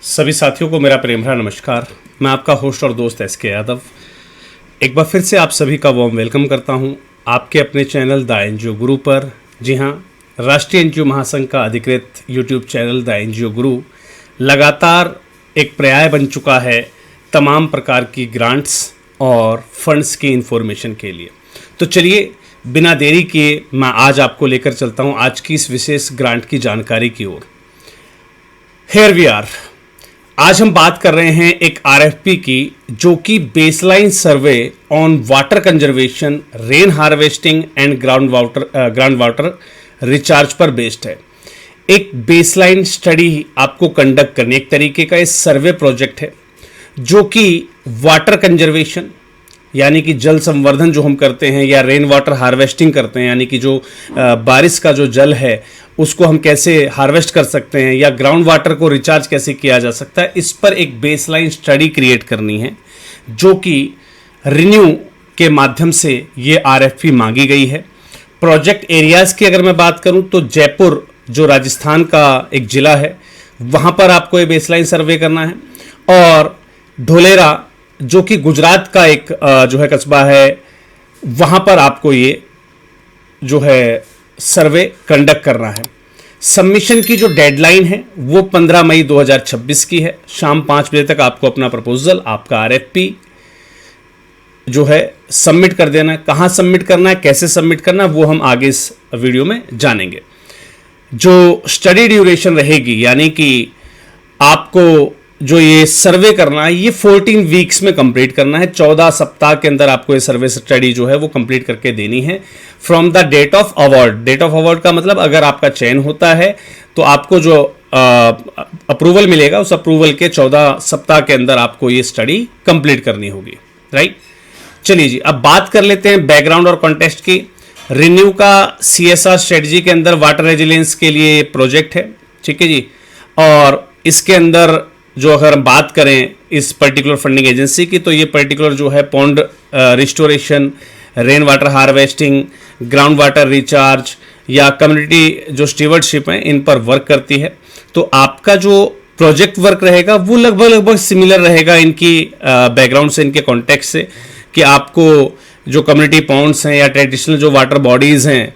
सभी साथियों को मेरा प्रेम भरा नमस्कार। मैं आपका होस्ट और दोस्त एस के यादव एक बार फिर से आप सभी का वार्म वेलकम करता हूं आपके अपने चैनल द एनजीओ गुरु पर। जी हां, राष्ट्रीय एनजीओ महासंघ का अधिकृत यूट्यूब चैनल द एनजीओ गुरु लगातार एक पर्याय बन चुका है तमाम प्रकार की ग्रांट्स और फंड्स की इन्फॉर्मेशन के लिए। तो चलिए बिना देरी किए मैं आज आपको लेकर चलता हूं आज की इस विशेष ग्रांट की जानकारी की ओर। Here we are. आज हम बात कर रहे हैं एक आरएफपी की जो कि baseline survey on water conservation, rain harvesting and ground water recharge पर बेस्ड है। एक बेसलाइन स्टडी आपको कंडक्ट करनी, एक तरीके का इस सर्वे प्रोजेक्ट है जो कि वाटर कंजर्वेशन यानी कि जल संवर्धन जो हम करते हैं या रेन वाटर हार्वेस्टिंग करते हैं, यानी कि जो बारिश का जो जल है उसको हम कैसे हार्वेस्ट कर सकते हैं या ग्राउंड वाटर को रिचार्ज कैसे किया जा सकता है, इस पर एक बेसलाइन स्टडी क्रिएट करनी है जो कि रिन्यू के माध्यम से ये आरएफपी मांगी गई है। प्रोजेक्ट एरियाज़ की अगर मैं बात करूं तो जयपुर जो राजस्थान का एक ज़िला है वहाँ पर आपको ये बेसलाइन सर्वे करना है, और ढोलेरा जो कि गुजरात का एक जो है कस्बा है वहाँ पर आपको ये जो है सर्वे कंडक्ट करना है। सबमिशन की जो डेडलाइन है वो 15 मई 2026 की है। शाम 5 बजे तक आपको अपना प्रपोजल, आपका आरएफपी जो है सबमिट कर देना है। कहाँ सबमिट करना है, कैसे सबमिट करना है, वो हम आगे इस वीडियो में जानेंगे। जो स्टडी ड्यूरेशन रहेगी यानी कि आपको जो ये सर्वे करना है ये 14 वीक्स में कंप्लीट करना है। 14 सप्ताह के अंदर आपको ये सर्वे स्टडी जो है वो कंप्लीट करके देनी है from the date of award. Date of award का मतलब अगर आपका चयन होता है तो आपको जो अप्रूवल मिलेगा उस अप्रूवल के 14 सप्ताह के अंदर आपको ये स्टडी कंप्लीट करनी होगी। राइट, चलिए जी अब बात कर लेते हैं बैकग्राउंड और कॉन्टेक्स्ट की। रिन्यू का CSR स्ट्रेटजी के अंदर वाटर रेजिलियंस के लिए प्रोजेक्ट है, ठीक है जी। और इसके अंदर जो अगर हम बात करें इस पर्टिकुलर फंडिंग एजेंसी की तो ये पर्टिकुलर जो है pond restoration, rain water harvesting, ground water recharge या कम्युनिटी जो स्टीवर्डशिप है इन पर वर्क करती है। तो आपका जो प्रोजेक्ट वर्क रहेगा वो लगभग सिमिलर रहेगा इनकी बैकग्राउंड से, इनके कॉन्टेक्स्ट से, कि आपको जो कम्युनिटी पॉन्ड्स हैं या ट्रेडिशनल जो वाटर बॉडीज़ हैं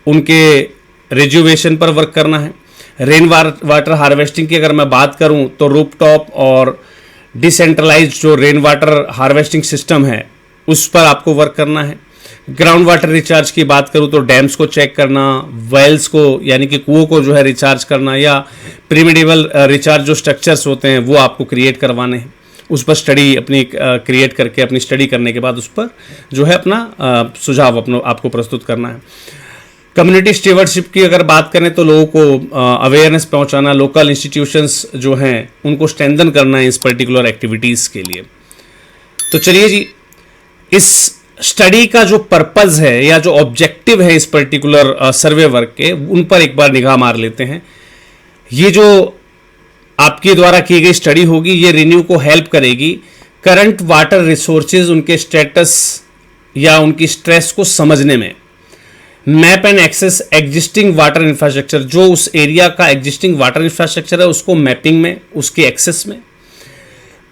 उनके रिज्यूवेशन पर वर्क करना है। रेन वाटर हार्वेस्टिंग की अगर मैं बात करूं तो रूफटॉप और डिसेंट्रलाइज्ड जो रेन वाटर हार्वेस्टिंग सिस्टम है उस पर आपको वर्क करना है। ग्राउंड वाटर रिचार्ज की बात करूं तो डैम्स को चेक करना, वेल्स को यानी कि कुओं को जो है रिचार्ज करना, या प्रीमिटिवल रिचार्ज जो स्ट्रक्चर्स होते हैं वो आपको क्रिएट करवाने हैं। उस पर स्टडी अपनी क्रिएट करके अपनी स्टडी करने के बाद उस पर जो है अपना सुझाव आपको प्रस्तुत करना है। कम्युनिटी स्टीवर्डशिप की अगर बात करें तो लोगों को अवेयरनेस पहुंचाना, लोकल इंस्टीट्यूशंस जो हैं उनको स्ट्रेंथन करना है इस पर्टिकुलर एक्टिविटीज़ के लिए। तो चलिए जी इस स्टडी का जो पर्पस है या जो ऑब्जेक्टिव है इस पर्टिकुलर सर्वे वर्क के, उन पर एक बार निगाह मार लेते हैं। ये जो आपके द्वारा की गई स्टडी होगी ये रिन्यू को हेल्प करेगी करंट वाटर रिसोर्सेज, उनके स्टेटस या उनकी स्ट्रेस को समझने में। Map and access existing water infrastructure, जो उस एरिया का एग्जिस्टिंग वाटर इंफ्रास्ट्रक्चर है उसको मैपिंग में, उसके एक्सेस में।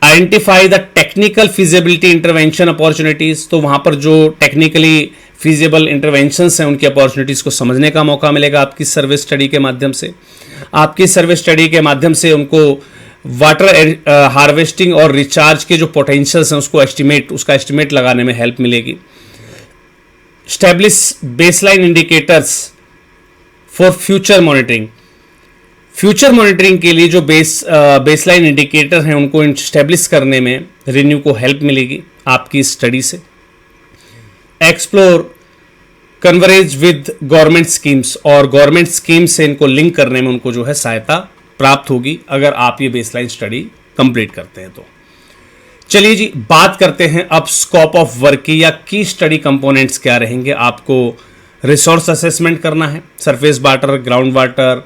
Identify the technical feasibility intervention opportunities, तो वहां पर जो टेक्निकली फिजिबल इंटरवेंशंस हैं उनकी अपॉर्चुनिटीज को समझने का मौका मिलेगा आपकी सर्वे स्टडी के माध्यम से। आपकी सर्वे स्टडी के माध्यम से उनको वाटर हार्वेस्टिंग और रिचार्ज के जो पोटेंशियल्स हैं उसका एस्टिमेट लगाने में हेल्प मिलेगी। Establish baseline indicators for future monitoring। Future monitoring के लिए जो बेसलाइन इंडिकेटर हैं उनको स्टैब्लिश करने में रिन्यू को हेल्प मिलेगी आपकी स्टडी से। एक्सप्लोर कन्वरेज विद गवर्नमेंट स्कीम्स, और गवर्नमेंट स्कीम से इनको लिंक करने में उनको जो है सहायता प्राप्त होगी अगर आप ये बेसलाइन स्टडी कंप्लीट करते हैं तो। चलिए जी बात करते हैं अब स्कोप ऑफ वर्क की या की स्टडी कंपोनेंट्स क्या रहेंगे। आपको रिसोर्स असेसमेंट करना है, surface water, ground water,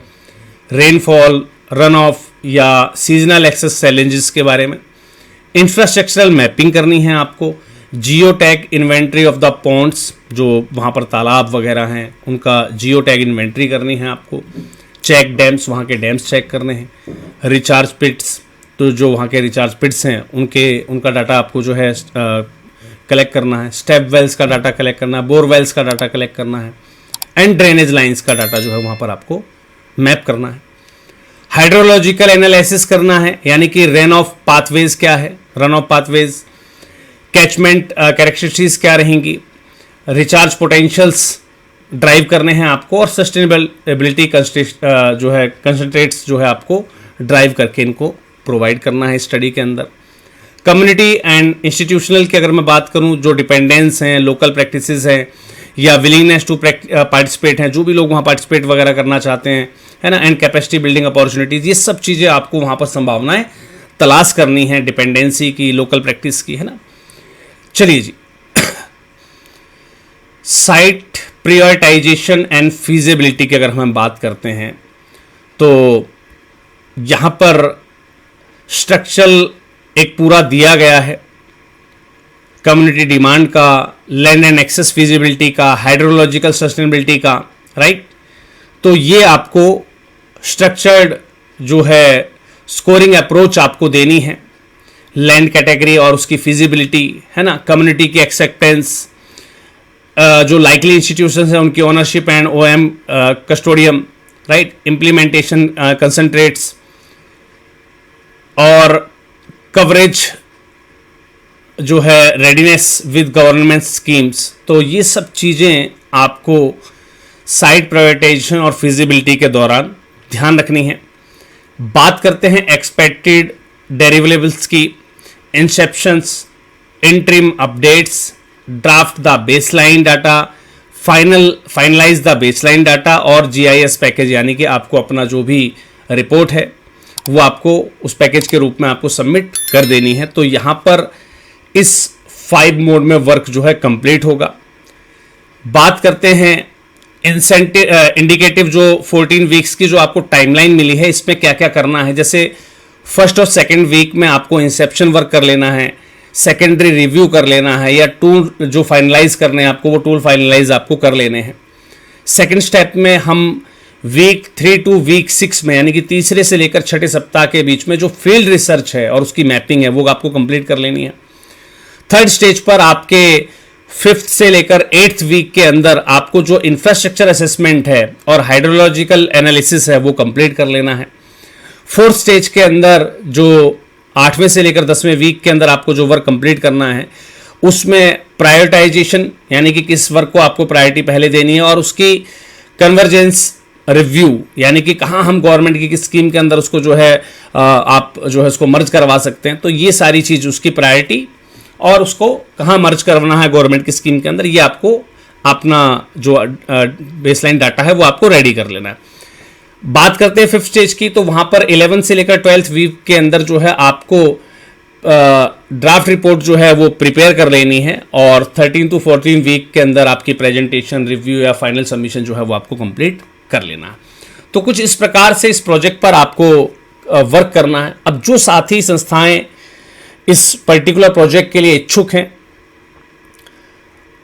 rainfall, run off या सीजनल एक्सेस चैलेंजेस के बारे में। इंफ्रास्ट्रक्चरल मैपिंग करनी है आपको। Geo tag inventory of the ponds, जो वहाँ पर तालाब वगैरह हैं उनका जियो टैग इन्वेंट्री करनी है आपको। चेक डैम्स, वहाँ के डैम्स चेक करने हैं। रिचार्ज पिट्स, तो जो वहाँ के रिचार्ज पिट्स हैं उनका डाटा आपको जो है कलेक्ट करना है, स्टेप वेल्स का डाटा कलेक्ट करना है, बोर वेल्स का डाटा कलेक्ट करना है, एंड ड्रेनेज लाइंस का डाटा जो है वहाँ पर आपको मैप करना है। हाइड्रोलॉजिकल एनालिसिस करना है, यानी कि रन ऑफ पाथवेज क्या है, run of pathways, catchment characteristics क्या रहेंगी, रिचार्ज पोटेंशियल्स ड्राइव करने हैं आपको, और सस्टेनेबिलिटी जो है कंसंट्रेट्स जो है आपको ड्राइव करके इनको प्रोवाइड करना है स्टडी के अंदर। कम्युनिटी एंड इंस्टीट्यूशनल की अगर मैं बात करूं, जो डिपेंडेंस हैं, लोकल प्रैक्टिसेस हैं, या विलिंगनेस टू पार्टिसिपेट हैं, जो भी लोग वहाँ पार्टिसिपेट वगैरह करना चाहते हैं, है ना, एंड कैपेसिटी बिल्डिंग अपॉर्चुनिटीज़, ये सब चीज़ें आपको वहाँ पर संभावनाएं तलाश करनी है, डिपेंडेंसी की, लोकल प्रैक्टिस की, है ना। चलिए जी, साइट प्रायोरिटाइजेशन एंड फीजिबिलिटी की अगर हम बात करते हैं तो यहाँ पर स्ट्रक्चरल एक पूरा दिया गया है, कम्युनिटी डिमांड का, लैंड एंड एक्सेस फीजिबिलिटी का, हाइड्रोलॉजिकल सस्टेनेबिलिटी का, राइट। तो ये आपको स्ट्रक्चर्ड जो है स्कोरिंग अप्रोच आपको देनी है, लैंड कैटेगरी और उसकी फिजिबिलिटी, है ना, कम्युनिटी की एक्सेप्टेंस, जो लाइकली इंस्टीट्यूशंस हैं उनकी ownership and OM custodian, right, implementation concentrates और कवरेज जो है रेडीनेस विद गवर्नमेंट स्कीम्स। तो ये सब चीज़ें आपको साइट प्रायोरिटाइजेशन और फिजिबिलिटी के दौरान ध्यान रखनी है। बात करते हैं एक्सपेक्टेड डेरिवेबल्स की, inceptions, interim updates, draft the baseline data, finalise the baseline data, और जीआईएस पैकेज, यानी कि आपको अपना जो भी रिपोर्ट है वो आपको उस पैकेज के रूप में आपको सबमिट कर देनी है। तो यहाँ पर इस 5 मोड में वर्क जो है कंप्लीट होगा। बात करते हैं इंसेंटिव इंडिकेटिव, जो 14 वीक्स की जो आपको टाइमलाइन मिली है, इसमें क्या क्या करना है। जैसे फर्स्ट और सेकंड वीक में आपको इंसेप्शन वर्क कर लेना है, सेकेंडरी रिव्यू कर लेना है, या टूल जो फाइनलाइज करने हैं आपको वो टूल फाइनलाइज आपको कर लेने हैं। सेकेंड स्टेप में हम वीक 3 टू वीक 6 में, यानी कि तीसरे से लेकर छठे सप्ताह के बीच में जो फील्ड रिसर्च है और उसकी मैपिंग है वो आपको कंप्लीट कर लेनी है। थर्ड स्टेज पर आपके 5th से लेकर 8th वीक के अंदर आपको जो इंफ्रास्ट्रक्चर असेसमेंट है और हाइड्रोलॉजिकल एनालिसिस है वो कंप्लीट कर लेना है। फोर्थ स्टेज के अंदर जो 8वें से लेकर 10वें वीक के अंदर आपको जो वर्क कंप्लीट करना है उसमें प्रायोरिटाइजेशन, यानी कि किस वर्क को आपको प्रायोरिटी पहले देनी है, और उसकी कन्वर्जेंस रिव्यू, यानी कि कहाँ हम गवर्नमेंट की किस स्कीम के अंदर उसको जो है आप जो है उसको मर्ज करवा सकते हैं। तो ये सारी चीज़ उसकी प्रायोरिटी और उसको कहाँ मर्ज करवाना है गवर्नमेंट की स्कीम के अंदर, ये आपको अपना जो बेसलाइन डाटा है वो आपको रेडी कर लेना है। बात करते हैं 5th स्टेज की, तो वहाँ पर 11 से लेकर 12th वीक के अंदर जो है आपको ड्राफ्ट रिपोर्ट जो है वो प्रिपेयर कर लेनी है, और 13 टू 14 वीक के अंदर आपकी प्रेजेंटेशन, रिव्यू या फाइनल सबमिशन जो है वो आपको कंप्लीट कर लेना है। तो कुछ इस प्रकार से इस प्रोजेक्ट पर आपको वर्क करना है। अब जो साथी संस्थाएं इस पर्टिकुलर प्रोजेक्ट के लिए इच्छुक हैं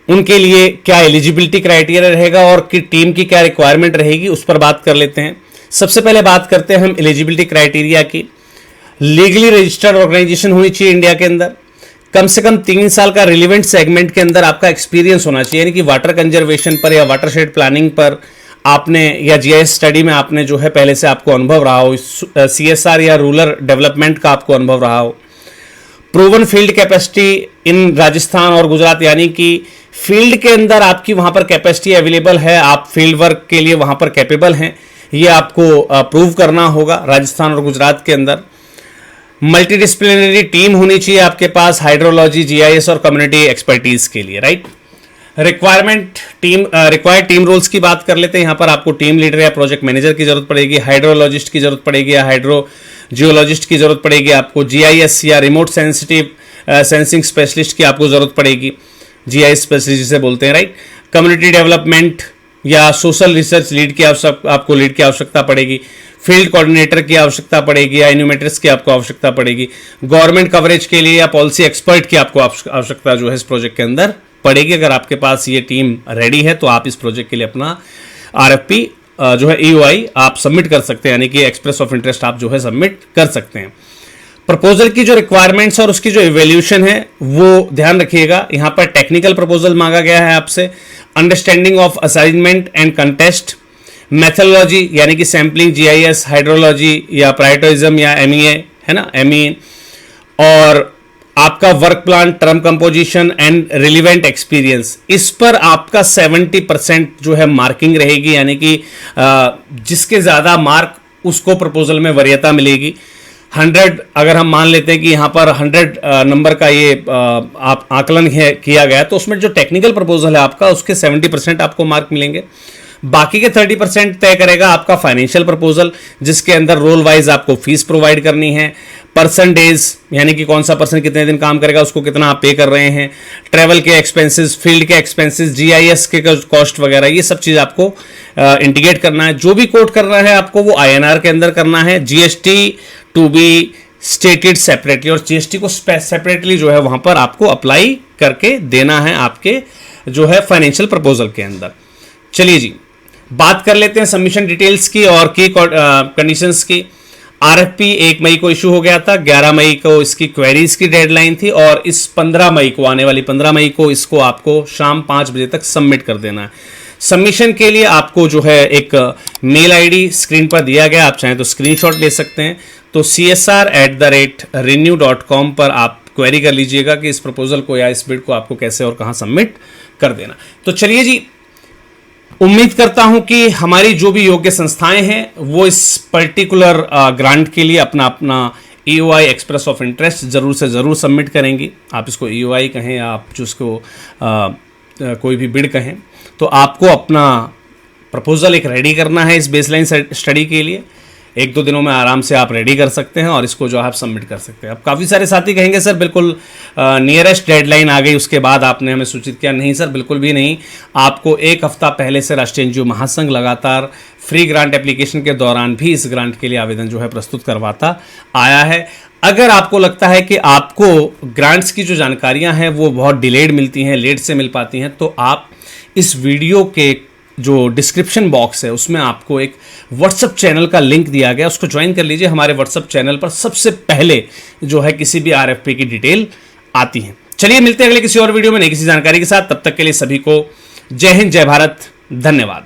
उनके लिए क्या एलिजिबिलिटी क्राइटेरिया रहेगा और कि टीम की क्या रिक्वायरमेंट रहेगी, उस पर बात कर लेते हैं। सबसे पहले बात करते हैं हम एलिजिबिलिटी क्राइटेरिया की। लीगली रजिस्टर्ड ऑर्गेनाइजेशन होनी चाहिए इंडिया के अंदर, कम से कम 3 साल का रिलेवेंट सेगमेंट के अंदर आपका एक्सपीरियंस होना चाहिए, यानी कि वाटर कंजर्वेशन पर या वाटरशेड प्लानिंग पर आपने या जीआईएस स्टडी में आपने जो है पहले से आपको अनुभव रहा हो, सीएसआर या रूरल डेवलपमेंट का आपको अनुभव रहा हो। Proven field capacity in Rajasthan और गुजरात, यानी कि फील्ड के अंदर आपकी वहां पर कैपेसिटी अवेलेबल है, आप फील्ड वर्क के लिए वहां पर कैपेबल हैं, ये आपको प्रूव करना होगा राजस्थान और गुजरात के अंदर। मल्टीडिसिप्लिनरी टीम होनी चाहिए आपके पास, हाइड्रोलॉजी, जीआईएस और कम्युनिटी एक्सपर्टीज के लिए, राइट। रिक्वायर्ड टीम रोल्स की बात कर लेते हैं। यहाँ पर आपको टीम लीडर या प्रोजेक्ट मैनेजर की जरूरत पड़ेगी, हाइड्रोलॉजिस्ट की जरूरत पड़ेगी या हाइड्रो जियोलॉजिस्ट की जरूरत पड़ेगी, आपको जीआईएस या रिमोट सेंसिंग स्पेशलिस्ट की आपको जरूरत पड़ेगी, जीआईएस स्पेशलिस्ट जिसे बोलते हैं, राइट। कम्युनिटी डेवलपमेंट या सोशल रिसर्च लीड की आपको लीड की आवश्यकता पड़ेगी, फील्ड कोऑर्डिनेटर की आवश्यकता पड़ेगी या इन्यूमेटर्स की आपको आवश्यकता पड़ेगी, गवर्नमेंट कवरेज के लिए या पॉलिसी एक्सपर्ट की आपको आवश्यकता जो है इस प्रोजेक्ट के अंदर पड़ेगी। अगर आपके पास ये टीम रेडी है तो आप इस प्रोजेक्ट के लिए अपना आरएफपी जो है ईओआई आप सबमिट कर सकते हैं, यानी कि एक्सप्रेस ऑफ इंटरेस्ट आप जो है सबमिट कर सकते हैं। प्रपोजल की जो रिक्वायरमेंट्स और उसकी जो इवैल्यूएशन है वो ध्यान रखिएगा। यहां पर टेक्निकल प्रपोजल मांगा गया है आपसे, understanding of assignment and contest, methodology यानी कि सैम्पलिंग, जीआईएस, हाइड्रोलॉजी या प्रायोरिटिज्म या एमईए है ना, एमईए, और आपका work plan, term composition and relevant experience. इस पर आपका 70% जो है मार्किंग रहेगी, यानी कि जिसके ज़्यादा मार्क उसको प्रपोजल में वरीयता मिलेगी। 100 अगर हम मान लेते हैं कि यहाँ पर 100 नंबर का ये आप आकलन किया गया, तो उसमें जो टेक्निकल प्रपोजल है आपका, उसके 70% आपको मार्क मिलेंगे। बाकी के 30% तय करेगा आपका फाइनेंशियल प्रपोजल, जिसके अंदर रोल वाइज आपको फीस प्रोवाइड करनी है, पर्सन डेज यानी कि कौन सा पर्सन कितने दिन काम करेगा उसको कितना आप पे कर रहे हैं, ट्रैवल के एक्सपेंसेस, फील्ड के एक्सपेंसेस, जीआईएस के कॉस्ट वगैरह, ये सब चीज़ आपको इंटीग्रेट करना है। जो भी कोट करना है आपको वो आईएनआर के अंदर करना है। GST to be stated separately, और जीएसटी को सेपरेटली जो है वहां पर आपको अप्लाई करके देना है आपके जो है फाइनेंशियल प्रपोजल के अंदर। चलिए जी, बात कर लेते हैं सबमिशन डिटेल्स की और की कंडीशंस की। आरएफपी 1 मई को इशू हो गया था, 11 मई को इसकी क्वेरीज की डेडलाइन थी, और इस 15 मई को, आने वाली 15 मई को इसको आपको शाम 5 बजे तक सबमिट कर देना है। सबमिशन के लिए आपको जो है एक मेल आईडी स्क्रीन पर दिया गया, आप चाहें तो स्क्रीनशॉट ले सकते हैं। तो csr@renew.com पर आप क्वेरी कर लीजिएगा कि इस प्रपोजल को या इस बिड को आपको कैसे और कहां सबमिट कर देना। तो चलिए जी, उम्मीद करता हूं कि हमारी जो भी योग्य संस्थाएं हैं वो इस पर्टिकुलर ग्रांट के लिए अपना अपना EOI एक्सप्रेस ऑफ इंटरेस्ट जरूर से ज़रूर सबमिट करेंगी। आप इसको EOI कहें या आप जो उसको कोई भी बिड कहें, तो आपको अपना प्रपोजल एक रेडी करना है इस बेसलाइन स्टडी के लिए। 1-2 दिनों में आराम से आप रेडी कर सकते हैं और इसको जो आप सबमिट कर सकते हैं। अब काफ़ी सारे साथी कहेंगे सर बिल्कुल नियरेस्ट डेडलाइन आ गई उसके बाद आपने हमें सूचित किया। नहीं सर, बिल्कुल भी नहीं। आपको 1 हफ्ता पहले से राष्ट्रीय एनजीओ महासंघ लगातार फ्री ग्रांट एप्लीकेशन के दौरान भी इस ग्रांट के लिए आवेदन जो है प्रस्तुत करवाता आया है। अगर आपको लगता है कि आपको ग्रांट्स की जो जानकारियां हैं वो बहुत डिलेड मिलती हैं, लेट से मिल पाती हैं, तो आप इस वीडियो के जो डिस्क्रिप्शन बॉक्स है उसमें आपको एक व्हाट्सएप चैनल का लिंक दिया गया, उसको ज्वाइन कर लीजिए। हमारे व्हाट्सएप चैनल पर सबसे पहले जो है किसी भी आरएफपी की डिटेल आती है। चलिए मिलते हैं अगले किसी और वीडियो में नई किसी जानकारी के साथ। तब तक के लिए सभी को जय हिंद, जय भारत, धन्यवाद।